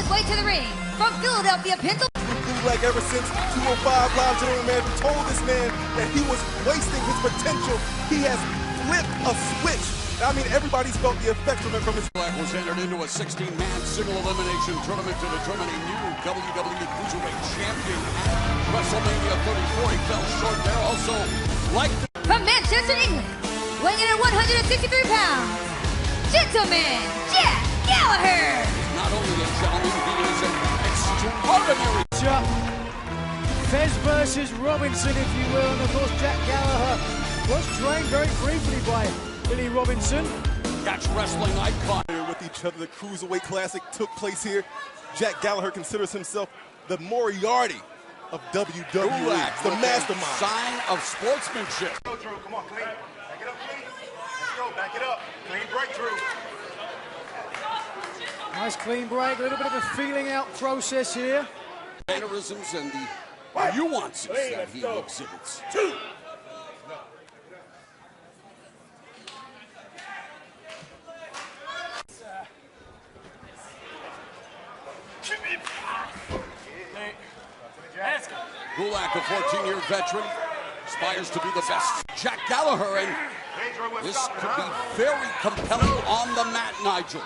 his way to the ring from Philadelphia, Pennsylvania. Like ever since 205 Live General Manager told this man that he was wasting his potential, he has flipped a switch. I mean, everybody's felt the effects from it from his... Black was entered into a 16-man single elimination tournament to determine a new WWE Cruiserweight champion at WrestleMania 34. He fell short there. Also, like from Manchester, England, weighing in at 163 pounds, gentleman Jack Gallagher. Not only a gentleman, he is an extraordinary... Fez versus Robinson, if you will, and of course Jack Gallagher was trained very briefly by Billy Robinson. That's wrestling icon. With each other, the Cruiserweight Classic took place here. Jack Gallagher considers himself the Moriarty of WWE, the mastermind. Sign of sportsmanship. Go, Drew. Come on, clean. Back it up, clean. Let's go. Back it up. Clean break, Drew. Nice clean break. A little bit of a feeling out process here. Mannerisms and the nuances that he exhibits. Gulak, a 14-year veteran, aspires to be the best. Jack Gallagher, and this could be very compelling on the mat, Nigel. I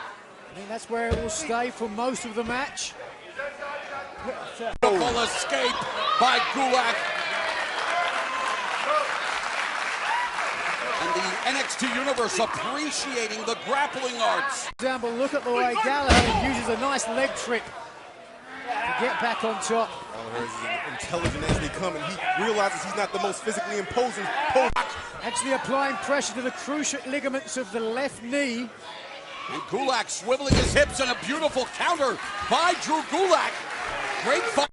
think that's where it will stay for most of the match. Beautiful escape by Gulak. And the NXT Universe appreciating the grappling arts. Down, but look at the way Gallagher uses a nice leg trip to get back on top. Gallagher is as intelligent as they come, and he realizes he's not the most physically imposing. Actually applying pressure to the cruciate ligaments of the left knee. And Gulak swiveling his hips, and a beautiful counter by Drew Gulak. Great fight.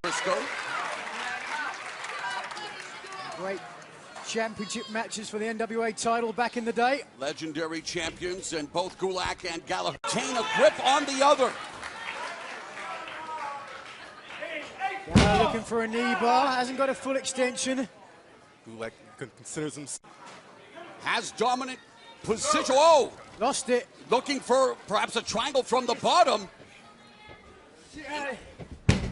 Great championship matches for the NWA title back in the day. Legendary champions, and both Gulak and Gallagher retain a grip on the other. Gallagher looking for a knee bar, hasn't got a full extension. Gulak considers himself. Has dominant position. Oh! Lost it. Looking for perhaps a triangle from the bottom.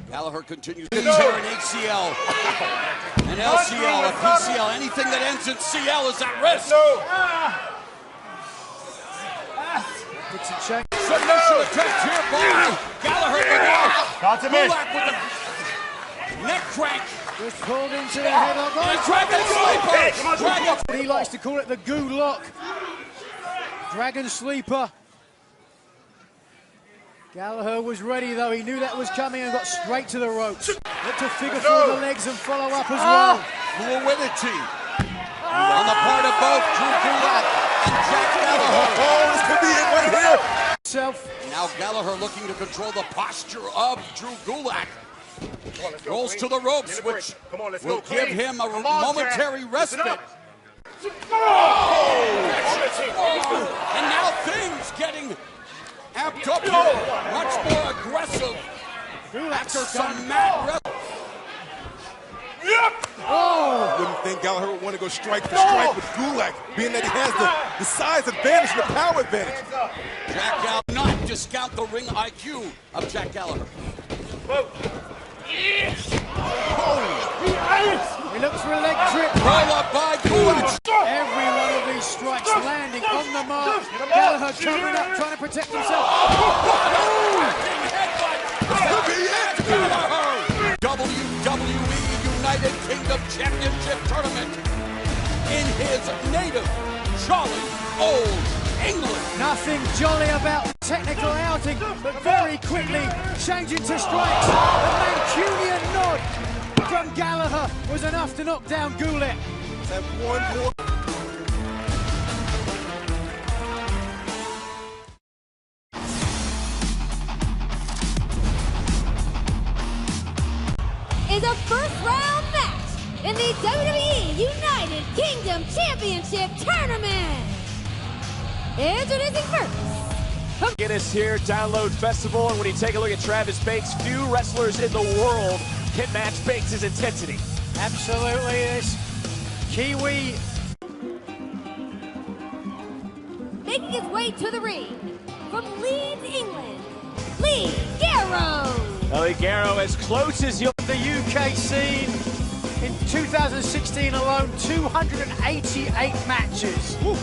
Gallagher continues to tear an ACL, an LCL, a PCL. Anything that ends in CL is at risk. Submission attempt here by Gallagher. Gulak with the neck crank. Just pulled into the headlock. And Dragon Sleeper. He likes to call it the goo lock. Dragon Sleeper. Gallagher was ready though, he knew that was coming and got straight to the ropes. Looked to figure through the legs and follow up as well. Fluidity on the part of both Drew Gulak and Jack Gallagher. Oh, this could be it right here. Now Gallagher looking to control the posture of Drew Gulak. Rolls to the ropes, which will give him a momentary respite. And now things getting amped up here, much more aggressive after some mat Wouldn't think Gallagher would want to go strike for strike with Gulak, being that he has the size advantage and the power advantage. Jack Gallagher not discount the ring IQ of Jack Gallagher. He looks for a leg trip. Roll up by Gulak. Every one of these strikes landing on the mark. Gallagher covering up, trying to protect himself. WWE United Kingdom Championship Tournament in his native jolly old England. Nothing jolly about technical outing, but very quickly changing to strikes. The Mancunian nod from Gallagher was enough to knock down Gulak. That one more. Is a first-round match in the WWE United Kingdom Championship Tournament. Introducing first. Get us here, download Festival, and when you take a look at Travis Banks, few wrestlers in the world can match Banks' intensity. Absolutely, this Kiwi. Making his way to the ring from Leeds, England, Lee Garrow. Ligero as close as you'll. The UK scene in 2016 alone, 288 matches. Woo.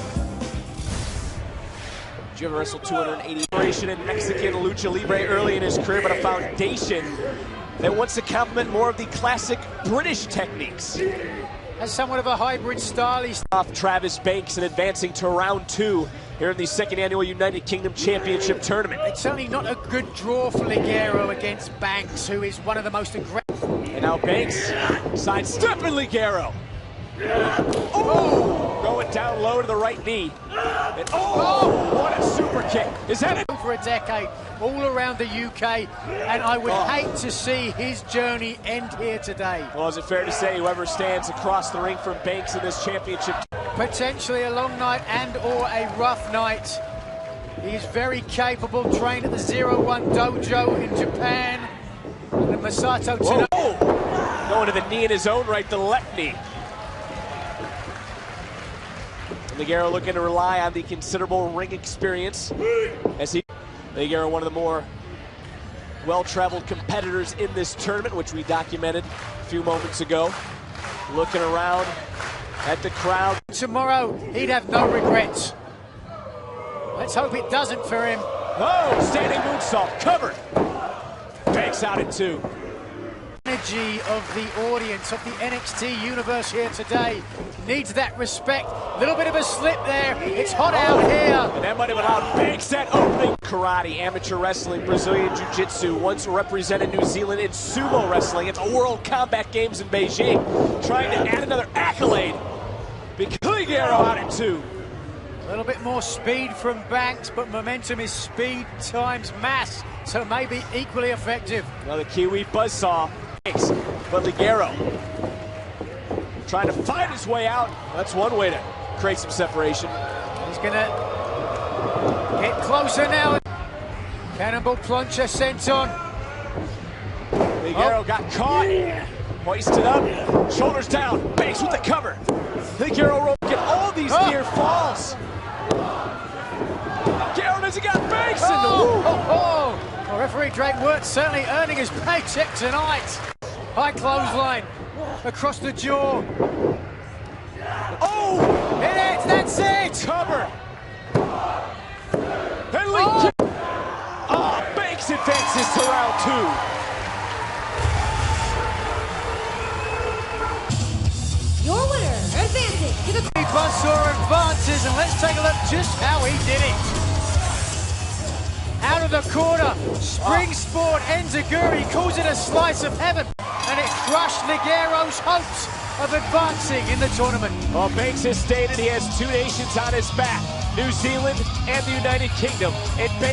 Jim wrestled 280 in Mexican lucha libre early in his career, but a foundation that wants to complement more of the classic British techniques. Has somewhat of a hybrid style. He's off Travis Banks and advancing to round 2 here in the second annual United Kingdom Championship Tournament. It's certainly not a good draw for Ligero against Banks, who is one of the most aggressive. And now Banks sidestepping Ligero. Oh! Going down low to the right knee. And what a super kick. Is that it? For a decade, all around the UK, and I would hate to see his journey end here today. Well, is it fair to say whoever stands across the ring from Banks in this championship? Potentially a long night and or a rough night. He's very capable, trained at the 01 dojo in Japan. And Masato Tano. Going to the knee in his own right, the left knee. Ligero looking to rely on the considerable ring experience as Ligero, one of the more well-traveled competitors in this tournament, which we documented a few moments ago. Looking around at the crowd. Tomorrow, he'd have no regrets. Let's hope it doesn't for him. Oh, standing moonsault, covered. Banks out at 2. Energy of the audience of the NXT universe here today needs that respect. A little bit of a slip there. It's hot out here. And that might have allowed Banks that opening. Karate, amateur wrestling, Brazilian Jiu-Jitsu, once represented New Zealand in sumo wrestling at the World Combat Games in Beijing. Trying to add another accolade. Ligero out at 2. A little bit more speed from Banks, but momentum is speed times mass, so maybe equally effective. Another Kiwi buzzsaw. But Ligero trying to find his way out. That's one way to create some separation. He's gonna get closer now. Cannonball plunger sent on. Ligero got caught. Hoisted up. Shoulders down. Banks with the cover. Ligero get all these near falls. Ligero doesn't got Banks in the Well, referee Drake Wirtz certainly earning his paycheck tonight. High clothesline across the jaw. Oh! Hit it! That's it! Cover. And Banks advances to round 2. Your winner, advancing to the... Buzzsaw advances, and let's take a look just how he did it. Out of the corner, Springsport Enziguri calls it a slice of heaven, and it crushed Ligero's hopes of advancing in the tournament. Well, Banks has stated he has 2 nations on his back, New Zealand and the United Kingdom. In the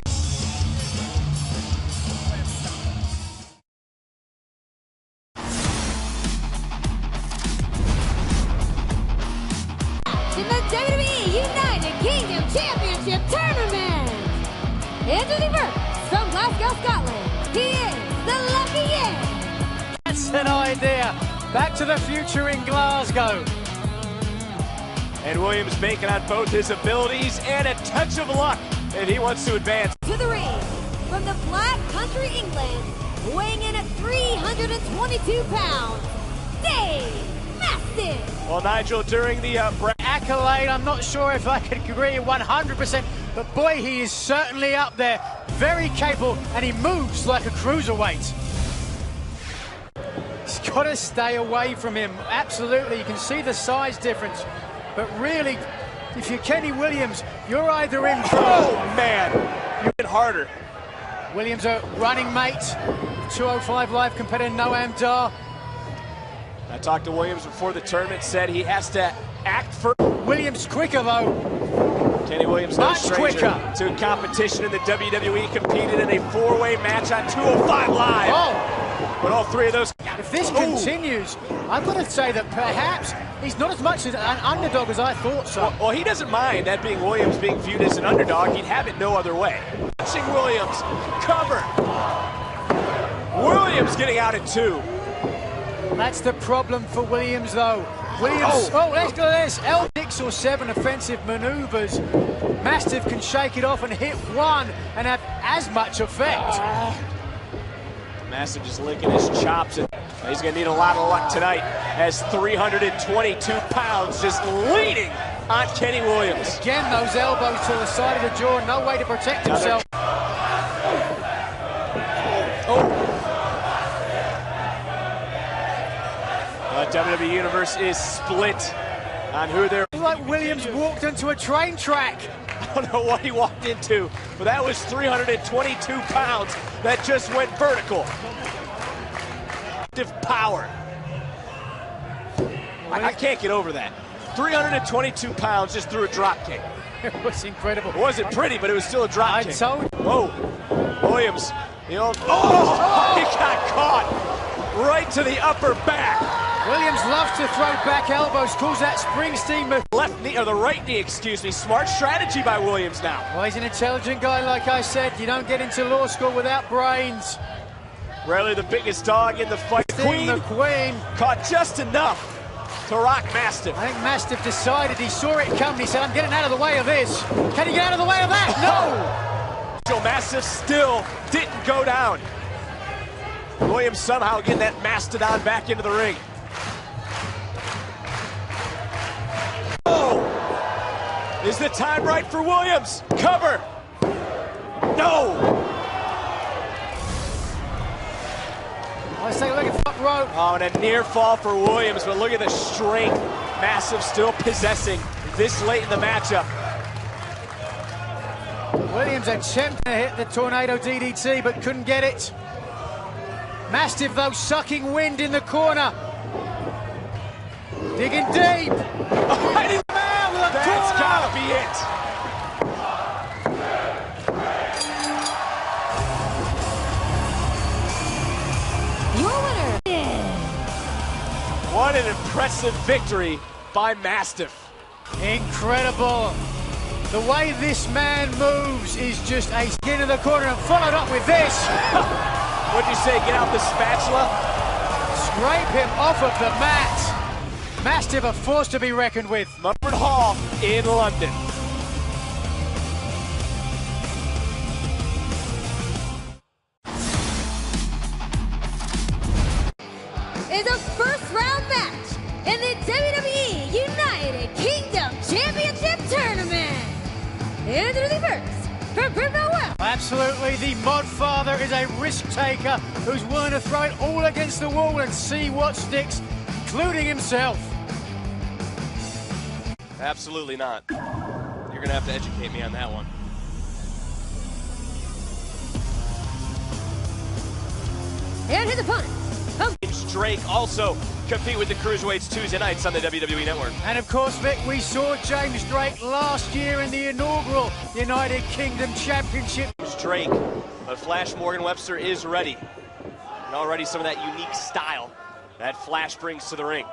WWE United Kingdom Championship Tournament. Introducing first, from Glasgow, Scotland, he is the Lucky Yen. That's an idea. Back to the future in Glasgow. And Williams banking on both his abilities and a touch of luck if he wants to advance. To the ring, from the Black Country, England, weighing in at 322 pounds, Dave Maston. Well, Nigel, during the Accolade, I'm not sure if I could agree 100%, but boy, he is certainly up there. Very capable, and he moves like a cruiserweight. He's got to stay away from him. Absolutely, you can see the size difference. But really, if you're Kenny Williams, you're either in trouble. Oh, man, you're in harder. Williams, a running mate, 205 Live competitor Noam Dar. I talked to Williams before the tournament, said he has to act for... Williams quicker, though. Kenny Williams, no Much stranger quicker to competition in the WWE, competed in a 4-way match on 205 Live. Oh. But all 3 of those... If this continues, I've got to say that perhaps he's not as much as an underdog as I thought so. Well, he doesn't mind that being Williams being viewed as an underdog. He'd have it no other way. Watching Williams cover. Williams getting out at 2. That's the problem for Williams, though. Williams, let's go to this. 6 or 7 offensive maneuvers. Mastiff can shake it off and hit one and have as much effect. Mastiff just licking his chops, and he's going to need a lot of luck tonight as 322 pounds just leaning on Kenny Williams. Again, those elbows to the side of the jaw, no way to protect himself. WWE Universe is split on who they're... Like Williams walked into a train track. I don't know what he walked into, but that was 322 pounds that just went vertical. Power. I can't get over that. 322 pounds just threw a drop kick. It was incredible. It wasn't pretty, but it was still a drop kick. Whoa. Williams. He got caught right to the upper back. Williams loves to throw back elbows, calls that Springsteen move. Left knee, or the right knee, excuse me. Smart strategy by Williams now. Well, he's an intelligent guy, like I said. You don't get into law school without brains. Rarely the biggest dog in the fight. The Queen caught just enough to rock Mastiff. I think Mastiff decided, he saw it coming. He said, I'm getting out of the way of this. Can he get out of the way of that? No! Mastiff still didn't go down. Williams somehow getting that mastodon back into the ring. Oh! Is the time right for Williams? Cover! No! Let's take a look at the top rope. Oh, and a near fall for Williams, but look at the strength Mastiff still possessing this late in the matchup. Williams attempted to hit the tornado DDT, but couldn't get it. Mastiff, though, sucking wind in the corner. Digging deep. That's gotta be it. Your winner is... What an impressive victory by Mastiff. Incredible. The way this man moves is just a skin in the corner, and followed up with this. What'd you say, get out the spatula? Scrape him off of the mat. Mastiff, a force to be reckoned with. Albert Hall in London. is a first-round match in the WWE United Kingdom Championship Tournament. Introducing first, from Brimwell West. Absolutely, the Mod Father is a risk-taker who's willing to throw it all against the wall and see what sticks, including himself. Absolutely not. You're going to have to educate me on that one. And his opponent. James Drake also compete with the Cruiserweights Tuesday nights on the WWE Network. And of course, Vic, we saw James Drake last year in the inaugural United Kingdom Championship. James Drake, but Flash Morgan Webster is ready. And already some of that unique style that Flash brings to the ring.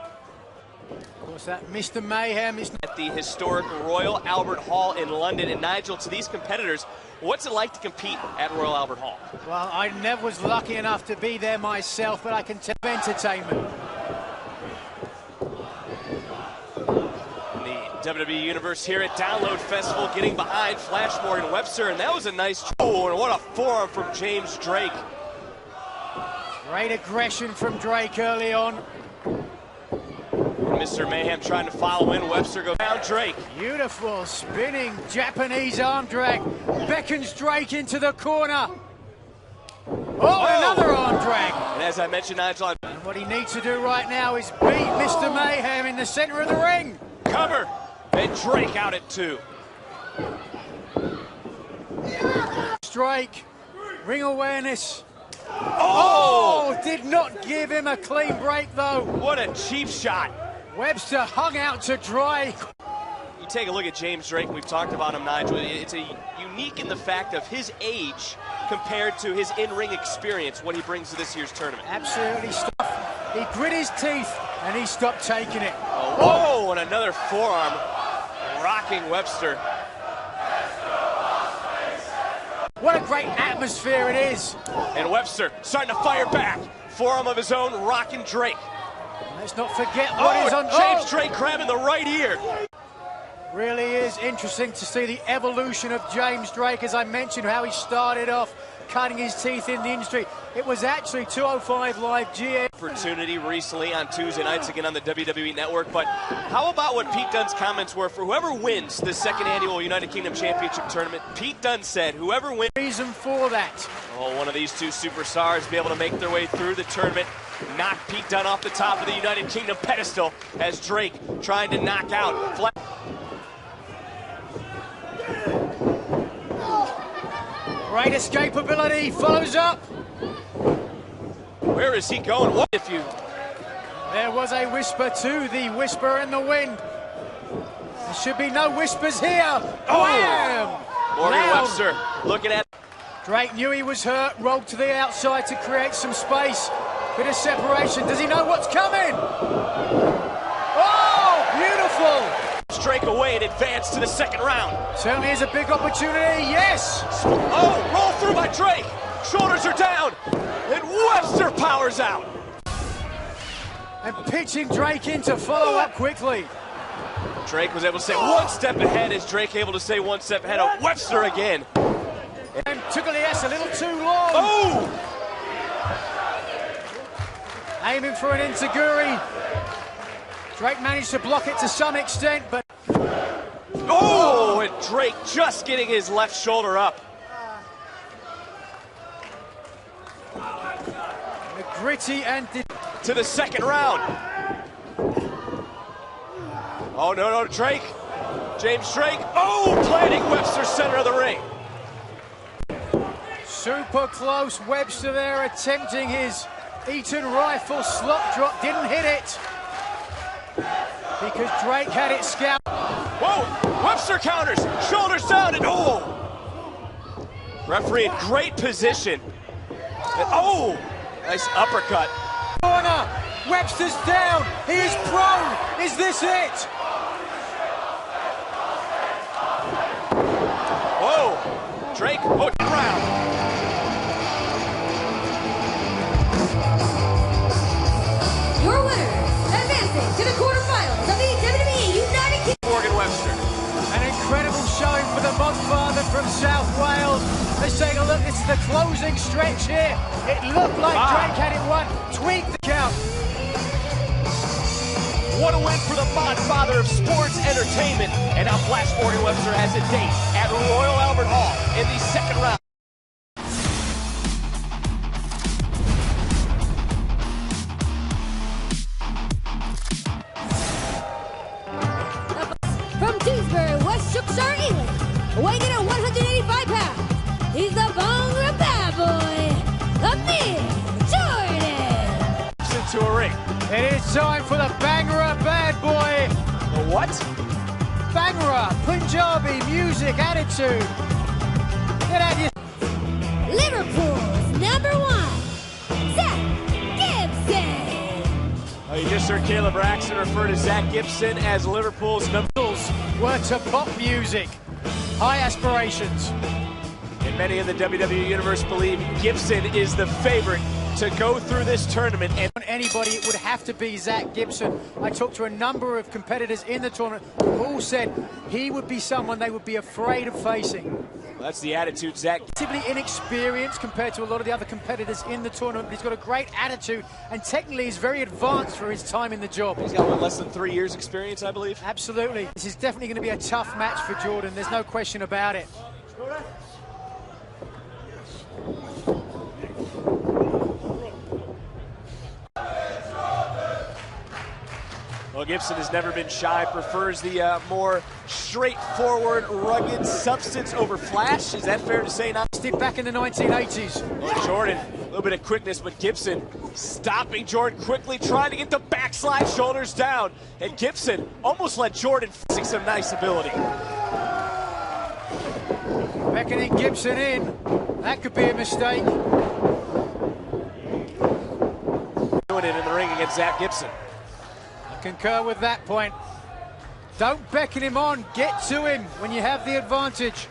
Of course, that Mr. Mayhem is at the historic Royal Albert Hall in London. And Nigel, to these competitors, what's it like to compete at Royal Albert Hall? Well, I never was lucky enough to be there myself, but I can tell entertainment. The WWE Universe here at Download Festival getting behind Flash Morgan Webster, and that was a nice... Oh, and what a forearm from James Drake. Great aggression from Drake early on. Mr. Mayhem trying to follow in. Webster goes down Drake. Beautiful spinning Japanese arm drag. Beckons Drake into the corner. Oh, another arm drag. And as I mentioned, Nigel, and what he needs to do right now is beat Mr. Mayhem in the center of the ring. Cover. And Drake out at 2. Drake. Ring awareness. Oh! Did not give him a clean break, though. What a cheap shot. Webster hung out to dry. You take a look at James Drake. We've talked about him, Nigel. It's unique in the fact of his age compared to his in-ring experience, what he brings to this year's tournament. Absolutely stuff. He grit his teeth, and he stopped taking it. Oh, and another forearm rocking Webster. What a great atmosphere it is. And Webster starting to fire back. Forearm of his own, rocking Drake. Let's not forget what is on James Drake grabbing the right ear. Really is interesting to see the evolution of James Drake. As I mentioned, how he started off cutting his teeth in the industry. It was actually 205 Live GM. Opportunity recently on Tuesday nights again on the WWE Network, but how about what Pete Dunne's comments were for whoever wins the second annual United Kingdom Championship Tournament? Pete Dunne said, whoever wins... Reason for that. Oh, one of these two superstars be able to make their way through the tournament, knock Pete Dunne off the top of the United Kingdom pedestal as Drake trying to knock out... Great escapability, follows up. Where is he going? What if you... There was a whisper too, the whisper in the wind. There should be no whispers here. Oh! Wham! Morgan Loud. Webster looking at... Drake knew he was hurt, rolled to the outside to create some space. Bit of separation. Does he know what's coming? Oh, beautiful! Drake away and advance to the second round. Certainly is a big opportunity, yes! Oh, roll through by Drake. Shoulders are down, and Webster powers out. And pitching Drake in to follow up quickly. Drake was able to stay one step ahead as Drake able to stay one step ahead of Webster again. And took the S a little too long. Oh! Aiming for an enziguri. Drake managed to block it to some extent, but... Oh, and Drake just getting his left shoulder up. The gritty and... To the second round. Oh, no, Drake. James Drake. Oh, planting Webster center of the ring. Super close. Webster there attempting his Eaton rifle slot drop. Didn't hit it. Because Drake had it scouted. Whoa! Webster counters, shoulders down, and oh! Referee in great position. And, oh! Nice uppercut. Corner. Webster's down. He is prone. Is this it? Whoa! Drake, round. Your winner, advancing to the quarterfinals of the WWE United Kingdom. Morgan Webster. An incredible showing for the Godfather from South Wales. Let's take a look. This is the closing stretch here. It looked like Drake had it won. Tweak the count. What a win for the Godfather of sports entertainment. And now Flash Morgan Webster has a date at Royal Albert Hall in the second round. From Dewsbury, West Yorkshire, England, weighing in at 185 pounds, he's the Bongra bad boy, Amir Jordan. Into a ring. It is time for the Bhangra bad boy. The what? Bhangra, Punjabi music attitude. Get out your... Liverpool's #1, Zach Gibson. Oh, you just heard Caleb Braxton refer to Zach Gibson as Liverpool's number. Were to pop music. High aspirations. And many in the WWE Universe believe Gibson is the favorite to go through this tournament. And Anybody, it would have to be Zach Gibson. I talked to a number of competitors in the tournament who all said he would be someone they would be afraid of facing. that's the attitude, Zach. Relatively inexperienced compared to a lot of the other competitors in the tournament, but he's got a great attitude and technically he's very advanced for his time in the job. He's got less than 3 years experience, I believe. Absolutely. This is definitely going to be a tough match for Jordan. There's no question about it. Well, Gibson has never been shy, prefers the more straightforward, rugged substance over flash. Is that fair to say? Not Did back in the 1980s. well, Jordan, a little bit of quickness, but Gibson stopping Jordan quickly, trying to get the backslide, shoulders down. And Gibson almost let Jordan see some nice ability. Beckoning Gibson in. That could be a mistake. Doing it in the ring against Zach Gibson. Concur with that point. Don't beckon him on. Get to him when you have the advantage.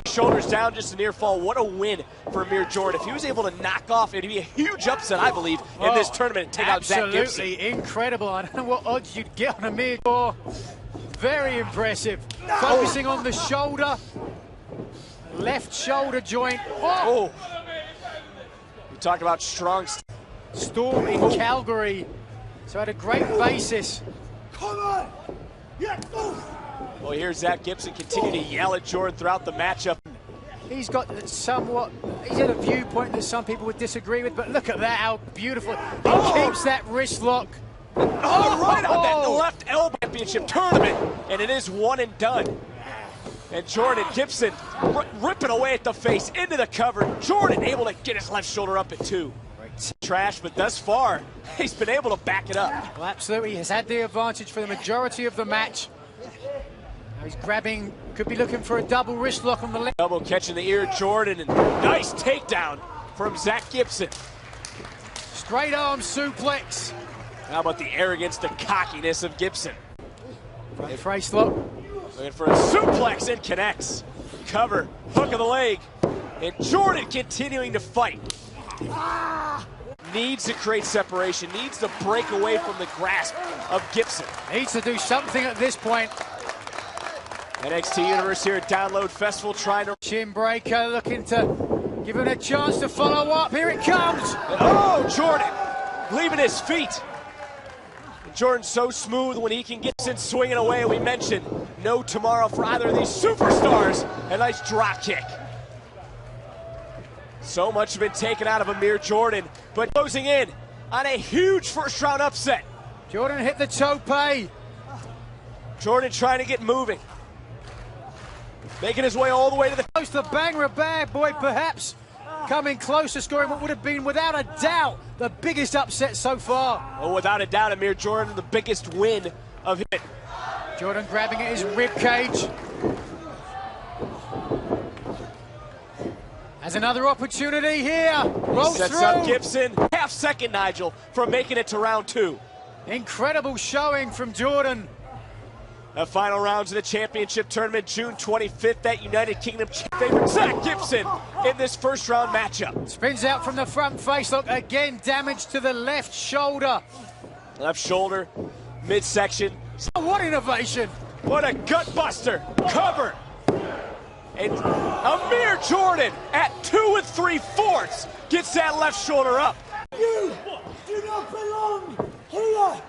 Shoulders down, just a near fall. What a win for Amir Jordan. If he was able to knock off, it'd be a huge upset, I believe, in this tournament and take out Zach Gibson. Absolutely incredible. I don't know what odds you'd get on Amir. very impressive. Focusing on the shoulder, left shoulder joint. Oh! You talked about strong. Storm in Calgary, so had a great basis. Come on! Yeah, Well, here's Zach Gibson continue to yell at Jordan throughout the matchup. He's got he's at a viewpoint that some people would disagree with, but look at that, how beautiful. He keeps that wrist lock. Right on that left elbow. Championship tournament, and it is one and done. And Jordan Gibson ripping away at the face into the cover. Jordan able to get his left shoulder up at 2. Trash, but thus far, he's been able to back it up. Well, absolutely, he has had the advantage for the majority of the match. Now he's grabbing, could be looking for a double wrist lock on the left. Elbow catching the ear of Jordan, and nice takedown from Zach Gibson. Straight arm suplex. How about the arrogance, the cockiness of Gibson? Front face lock. Looking for a suplex and connects. Cover, hook of the leg, and Jordan continuing to fight. Needs to create separation, needs to break away from the grasp of Gibson. Needs to do something at this point. NXT Universe here at Download Festival trying to... Chin breaker, looking to give him a chance to follow up. Here it comes. And Jordan leaving his feet. Jordan's so smooth when he can get Gibson swinging away. We mentioned no tomorrow for either of these superstars. A nice drop kick. So much has been taken out of Amir Jordan, but closing in on a huge first-round upset. Jordan hit the tope. Jordan trying to get moving. Making his way all the way to the... Close to banger, bad boy, perhaps coming close to scoring what would have been, without a doubt, the biggest upset so far. Oh, without a doubt, Amir Jordan, the biggest win of it. Jordan grabbing at his rib cage. Has another opportunity here. Rolls Sets through. up Gibson. Half second, Nigel, from making it to round 2. Incredible showing from Jordan. The final rounds of the championship tournament, June 25th, that United Kingdom favorite Zach Gibson in this first round matchup. Spins out from the front face look, again damage to the left shoulder. Left shoulder, midsection. Oh, what innovation. What a gut buster, cover. And Amir Jordan at 2 3/4 gets that left shoulder up. You do not belong here!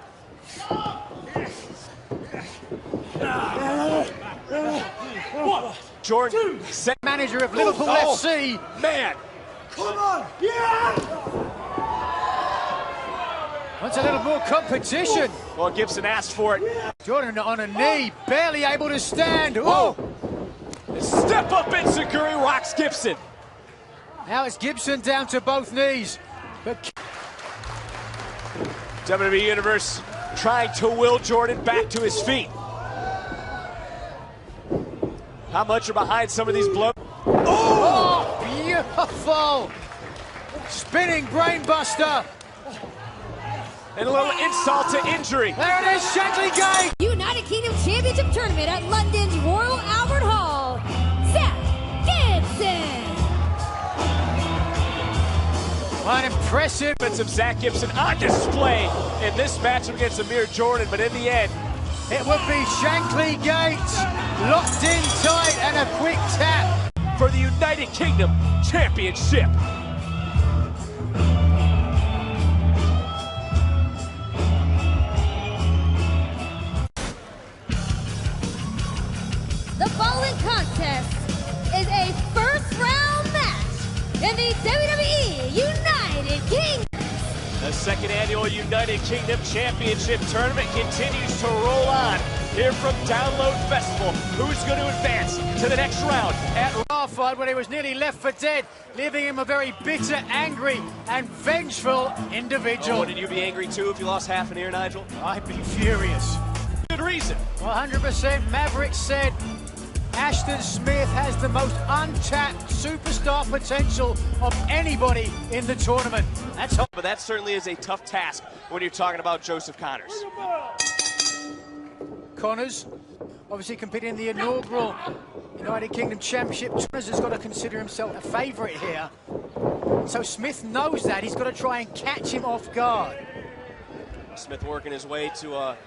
Jordan, Manager of Liverpool FC. Man. Come on! Yeah! Wants a little more competition. Well, Gibson asked for it. Jordan on a knee, barely able to stand. Whoa! Step up Enziguri rocks Gibson. Now it's Gibson down to both knees. But WWE Universe trying to will Jordan back to his feet. How much are behind some of these blows? oh, beautiful. Spinning brainbuster. And a little insult to injury. There it is, Shankly Gate. United Kingdom Championship Tournament at London's Royal Albert Hall, Zach Gibson. An impressive. Of Zach Gibson on display in this matchup against Amir Jordan, but in the end, It would be Shankly Gates, locked in tight and a quick tap. For the United Kingdom Championship. The following contest is a first-round match in the WWE United Kingdom. The second annual United Kingdom Championship Tournament continues to roll on. Here from Download Festival, who's going to advance to the next round at Fight when he was nearly left for dead, leaving him a very bitter, angry, and vengeful individual. Oh, wouldn't you be angry too if you lost half an ear, Nigel? I'd be furious. Good reason. 100% Maverick said Ashton Smith has the most untapped superstar potential of anybody in the tournament. That's But that certainly is a tough task when you're talking about Joseph Connors. Connors, obviously competing in the inaugural United Kingdom Championship. Connors has got to consider himself a favourite here. So Smith knows that. He's got to try and catch him off guard. Smith working his way to a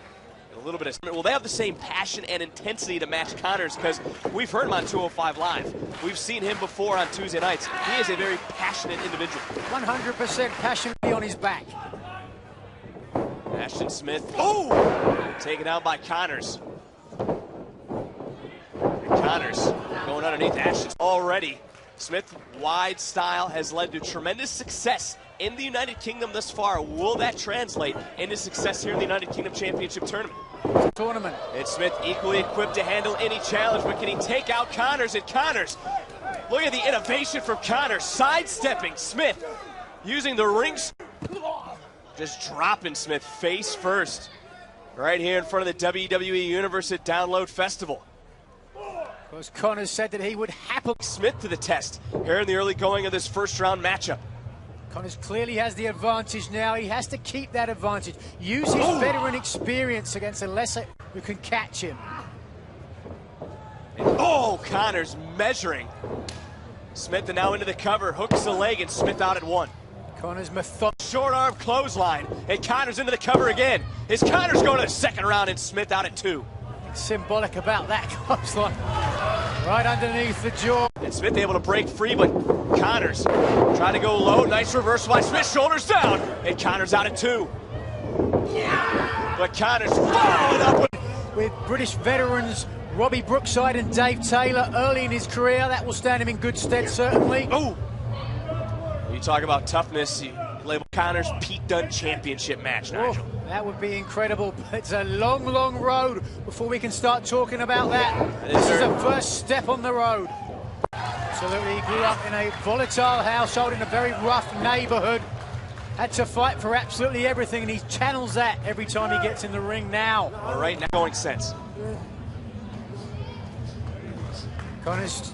A little bit of, well, they have the same passion and intensity to match Connors, because we've heard him on 205 Live. We've seen him before on Tuesday nights. He is a very passionate individual. 100% passionately on his back. Ashton Smith, oh! Taken out by Connors. Connors going underneath Ashton already. Smith wide style has led to tremendous success in the United Kingdom thus far. Will that translate into success here in the United Kingdom Championship Tournament? And Smith equally equipped to handle any challenge, but can he take out Connors? And Connors, look at the innovation from Connors, sidestepping Smith, using the rings, just dropping Smith face first, right here in front of the WWE Universe at Download Festival. Because Connors said that he would happily Smith to the test here in the early going of this first round matchup. Connors clearly has the advantage now. He has to keep that advantage. Use his veteran experience against a lesser who can catch him. Oh, Connors measuring. Smith now into the cover, hooks the leg, and Smith out at one. Connors short arm clothesline, and Connors into the cover again. Is Connors going to the second round, and Smith out at two. Symbolic about that clothesline. Right underneath the jaw. And Smith able to break free, but Connors trying to go low. Nice reversal by Smith, shoulders down, and Connors out at two. But Connors followed up with British veterans Robbie Brookside and Dave Taylor early in his career. That will stand him in good stead, certainly. Oh! You talk about toughness, you label Connors Pete Dunne championship match, Nigel. Oh, that would be incredible. It's a long, long road before we can start talking about that. This is the first step on the road. Absolutely, he grew up in a volatile household in a very rough neighborhood. Had to fight for absolutely everything, and he channels that every time he gets in the ring now. All right, now going sense. Connors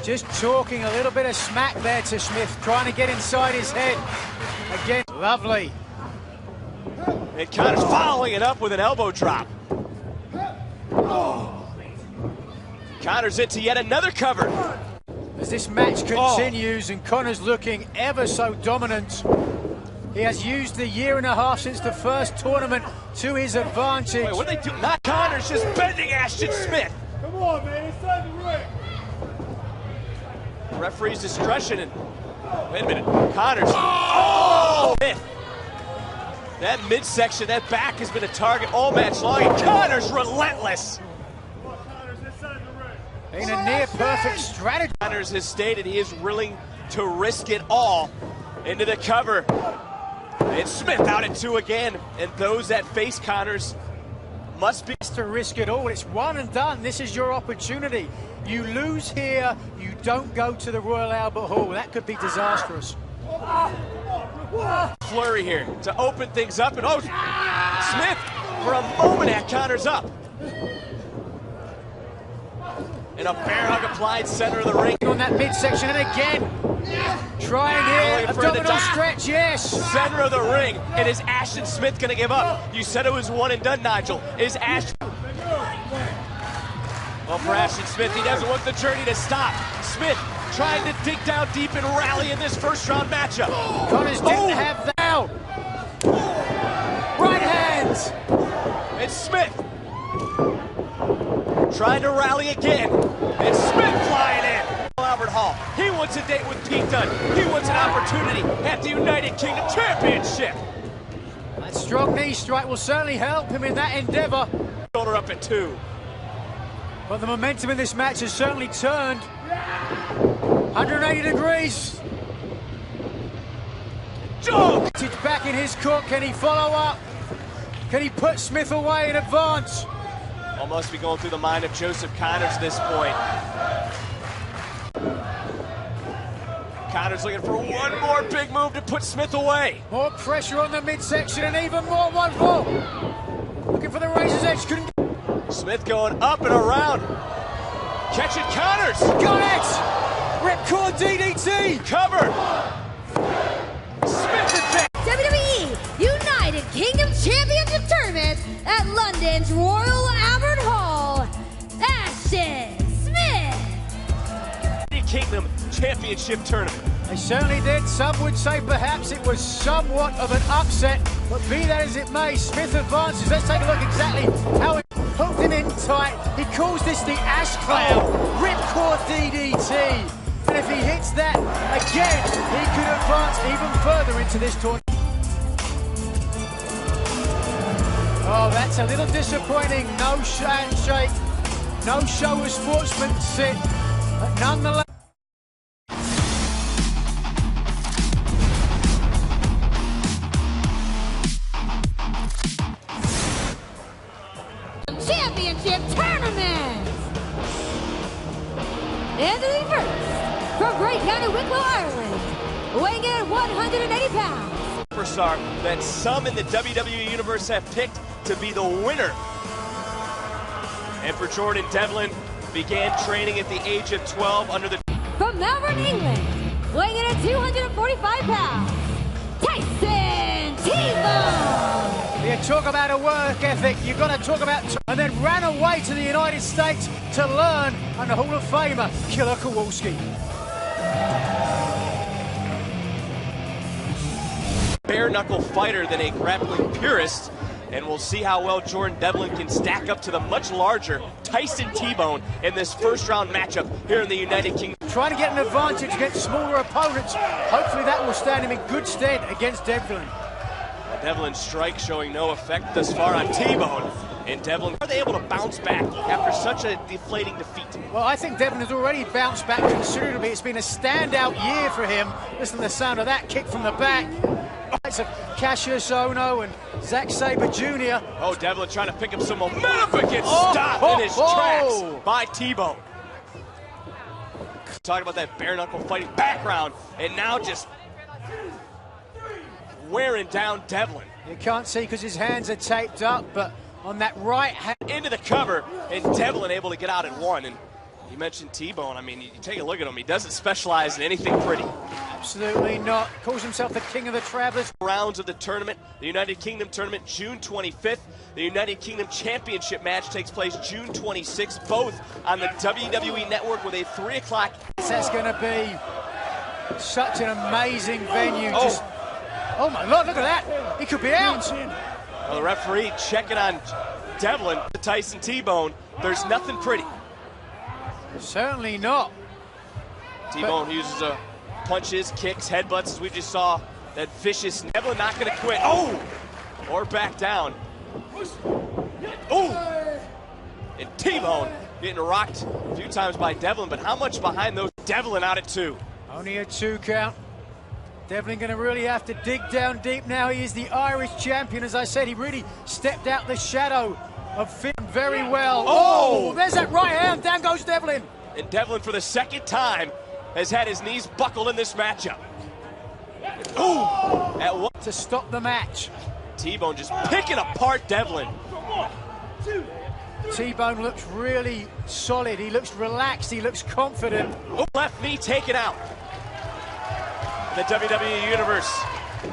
just talking a little bit of smack there to Smith, trying to get inside his head. Again, lovely. And Connors following it up with an elbow drop. Oh. Connors into yet another cover. As this match continues and Connors looking ever so dominant, he has used the year and a half since the first tournament to his advantage. Wait, what are they doing? Not Connors, just bending Ashton Smith. Come on, man, it's time to ring. Referee's discretion, and wait a minute, Connors. Oh! That midsection, that back has been a target all match long, and Connors relentless. In a near perfect strategy. Connors has stated he is willing to risk it all into the cover. And Smith out at two again, and those that face Connors must be to risk it all. It's one and done. This is your opportunity. You lose here, you don't go to the Royal Albert Hall. That could be disastrous. Flurry here to open things up, and Smith for a moment had Connors up. And a bear hug applied center of the ring. On that midsection, and again, trying here, abdominal stretch, yes. Center of the ring, and is Ashton Smith gonna give up? You said it was one and done, Nigel. Is Ashton... Well, for Ashton Smith, he doesn't want the journey to stop. Smith trying to dig down deep and rally in this first round matchup. Connors didn't have that out. Right hands. And Smith trying to rally again. And Smith flying in. Albert Hall. He wants a date with Pete Dunne. He wants an opportunity at the United Kingdom Championship. That strong knee strike will certainly help him in that endeavor. Shoulder up at two. But the momentum in this match has certainly turned 180 degrees. Joe! It's back in his court. Can he follow up? Can he put Smith away in advance? Almost be going through the mind of Joseph Connors at this point. Connors looking for one more big move to put Smith away. More pressure on the midsection and even more 1-4. Looking for the razor's edge. Couldn't. Smith going up and around. Catching Connors. Got it! Ripcord DDT. Cover. Smith and WWE United Kingdom Championship Tournament at London's Royal Albert Hall. Ashton Smith. United Kingdom Championship Tournament. They certainly did. Some would say perhaps it was somewhat of an upset, but be that as it may, Smith advances. Let's take a look exactly how it hooked him in tight. He calls this the Ash Cloud Ripcord DDT. And if he hits that again, he could advance even further into this tournament. Oh, that's a little disappointing. No handshake, no show of sportsmanship, but nonetheless. Championship tournament. And the first, from Bray County, Wicklow, Ireland, weighing in at 180 pounds. Superstar that some in the WWE Universe have picked to be the winner. And for Jordan Devlin, began training at the age of 12 under the... From Melbourne, England, weighing in at 245 pounds, Tyson T-Bone. You talk about a work ethic, you've got to talk about... And then ran away to the United States to learn under Hall of Famer Killer Kowalski. Bare knuckle fighter than a grappling purist, and we'll see how well Jordan Devlin can stack up to the much larger Tyson T-Bone in this first round matchup here in the United Kingdom. Trying to get an advantage against smaller opponents. Hopefully that will stand him in good stead against Devlin. Devlin's strike showing no effect thus far on T-Bone. And Devlin, are they able to bounce back after such a deflating defeat? Well, I think Devlin has already bounced back considerably. It's been a standout year for him. Listen to the sound of that kick from the back. It's of Cassius Ono and Zack Sabre Jr. Oh, Devlin trying to pick up some momentum, but gets stopped in his tracks by T-Bone. Talking about that bare knuckle fighting background, and now just wearing down Devlin. You can't see because his hands are taped up, but on that right hand. Into the cover, and Devlin able to get out at one. And you mentioned T-Bone. I mean, you take a look at him. He doesn't specialize in anything pretty. Absolutely not. Calls himself the king of the travelers. Rounds of the tournament, the United Kingdom tournament, June 25th. The United Kingdom Championship match takes place June 26th, both on the WWE Network with a 3 o'clock. That's going to be such an amazing venue. Oh my Lord, look at that. He could be out. Well, the referee checking on Devlin, the Tyson T-Bone. There's nothing pretty. Certainly not. T-Bone uses punches, kicks, headbutts, as we just saw. That vicious Devlin not going to quit. Oh! Or back down. Oh! And T-Bone getting rocked a few times by Devlin, but how much behind those? Devlin out at 2. Only a 2 count. Devlin going to really have to dig down deep now. He is the Irish champion. As I said, he really stepped out the shadow of Finn very well. Oh, there's that right hand. Down goes Devlin. And Devlin, for the second time, has had his knees buckled in this matchup. Ooh! At one to stop the match. T-Bone just picking apart Devlin. T-Bone looks really solid. He looks relaxed. He looks confident. Oh, left knee taken out. The WWE Universe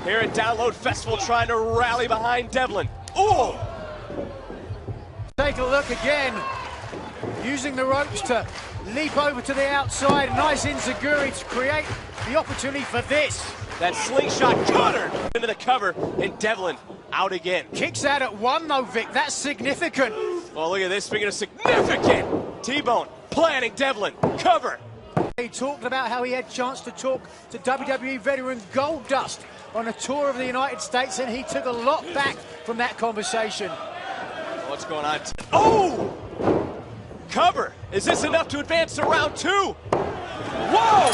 here at Download Festival trying to rally behind Devlin. Ooh! Take a look again. Using the ropes to leap over to the outside. Nice enziguri to create the opportunity for this. That slingshot cutter into the cover, and Devlin out again. Kicks out at 1 though, Vic. That's significant. Well, look at this. Speaking of significant, T-Bone planning Devlin. Cover. He talked about how he had a chance to talk to WWE veteran Goldust on a tour of the United States, and he took a lot back from that conversation. What's going on? Oh! Cover. Is this enough to advance to round 2? Whoa!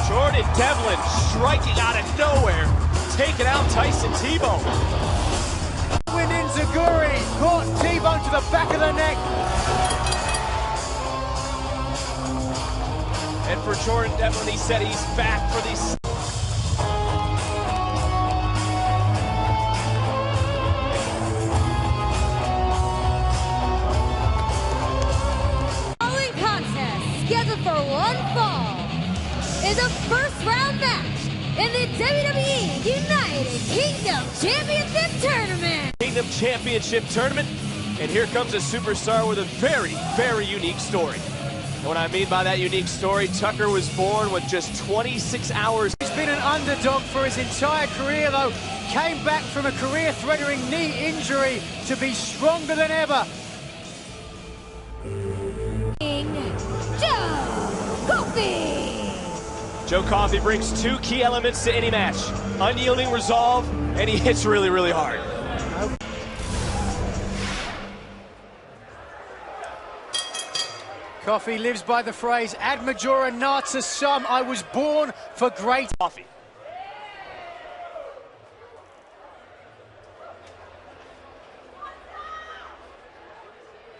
Jordan Devlin striking out of nowhere, taking out Tyson T-Bone. Wind enziguri caught T-Bone to the back of the neck. And for Jordan Devlin, he said he's back for these. Following contest, scheduled for one fall, is a first round match in the WWE United Kingdom Championship Tournament. Kingdom Championship Tournament, And here comes a superstar with a very, very unique story. And what I mean by that unique story, Tucker was born with just 26 hours. He's been an underdog for his entire career, though. Came back from a career-threatening knee injury to be stronger than ever. Joe Coffey! Joe Coffey brings two key elements to any match. Unyielding resolve, and he hits really, really hard. Coffey lives by the phrase, ad majora nata sum, I was born for great. Coffey.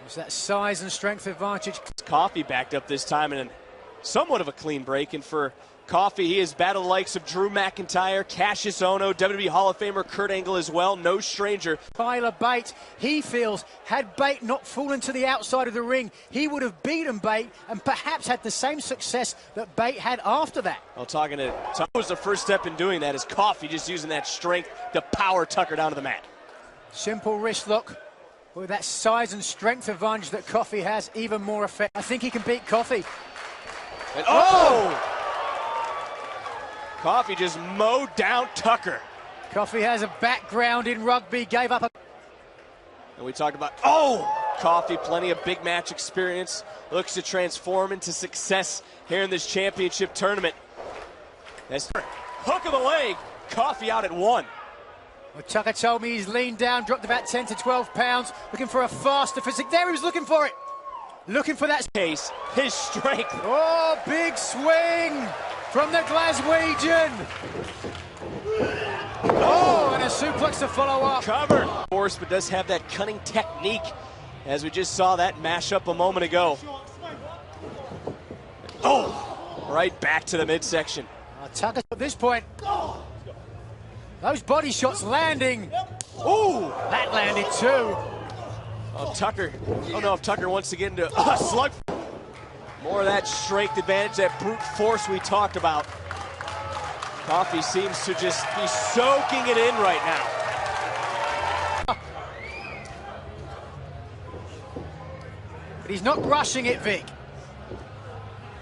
It's that size and strength advantage. Coffey backed up this time in somewhat of a clean break, and for Coffey, he has battled the likes of Drew McIntyre, Cassius Ohno, WWE Hall of Famer Kurt Angle as well, no stranger. Tyler Bate, he feels, had Bate not fallen to the outside of the ring, he would have beaten Bate and perhaps had the same success that Bate had after that. Well, talking to Tucker was the first step in doing that, is Coffey just using that strength to power Tucker down to the mat. Simple wrist look. With that size and strength advantage that Coffey has, even more effect. I think he can beat Coffey. And oh! Coffey just mowed down Tucker. Coffey has a background in rugby, gave up a... And we talked about, oh! Coffey, plenty of big match experience, looks to transform into success here in this championship tournament. That's hook of the leg, Coffey out at 1. Well, Tucker told me he's leaned down, dropped about 10 to 12 pounds, looking for a faster physique. There he was looking for it. Looking for that case, his strength. Oh, big swing from the Glaswegian. Oh, and a suplex to follow up. Covered. Of course, but does have that cunning technique, as we just saw that mash up a moment ago. Oh, right back to the midsection. Tucker at this point. Those body shots landing. Ooh, that landed too. Oh, Tucker. I don't know if Tucker wants to get into a slug. More of that strength advantage, that brute force we talked about. Coffey seems to just be soaking it in right now. But he's not rushing it, Vic.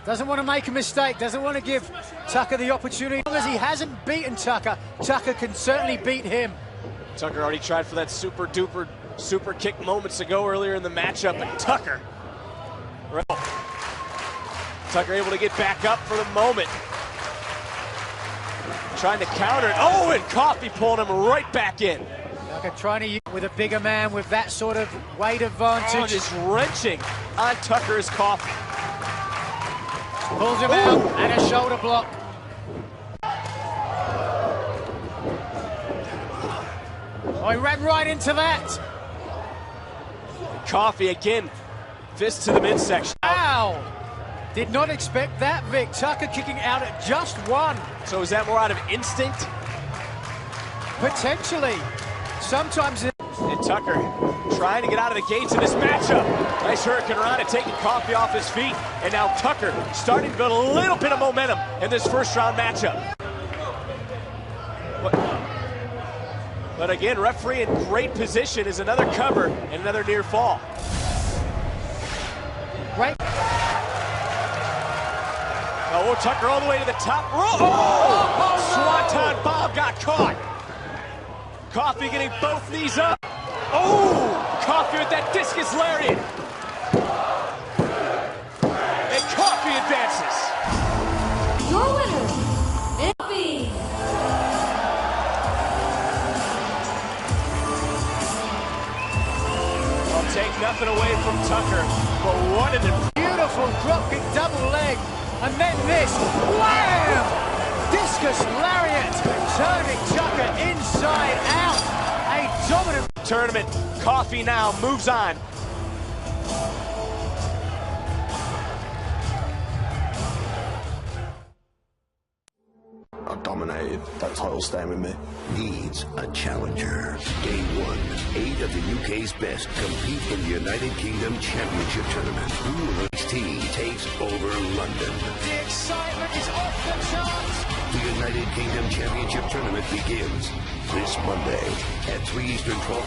Doesn't want to make a mistake, doesn't want to give Tucker the opportunity. As long as he hasn't beaten Tucker, Tucker can certainly beat him. Tucker already tried for that super duper super kick moments ago earlier in the matchup, and Tucker able to get back up for the moment. Trying to counter it. Oh, and Coffey pulling him right back in. Tucker trying to use with a bigger man with that sort of weight advantage. Oh, just wrenching on Tucker's Coffey. Pulls him out, and a shoulder block. Oh, he ran right into that. Coffey again, fist to the midsection. Ow! Did not expect that, Vic. Tucker kicking out at just 1. So is that more out of instinct? Potentially. Sometimes it... And Tucker trying to get out of the gates in this matchup. Nice Hurricane Rana taking Coffey off his feet. And now Tucker starting to build a little bit of momentum in this first round matchup. But again, referee in great position is another cover and another near fall. Right. Oh, Tucker all the way to the top rope. Oh, Swanton bomb got caught. Coffey getting both knees up. Oh, Coffey with that discus lariat. And Coffey advances. Your winner, Coffey. I'll take nothing away from Tucker, but what an beautiful dropkick double leg. And then this, wham! Discus lariat, turning Tucker inside out. A dominant tournament. Coffey now moves on. I dominated. That title staying with me. Needs a challenger. Day 1. 8 of the UK's best compete in the United Kingdom Championship Tournament. NXT takes over London. The excitement is off the charts. The United Kingdom Championship Tournament begins this Monday at 3 Eastern, 12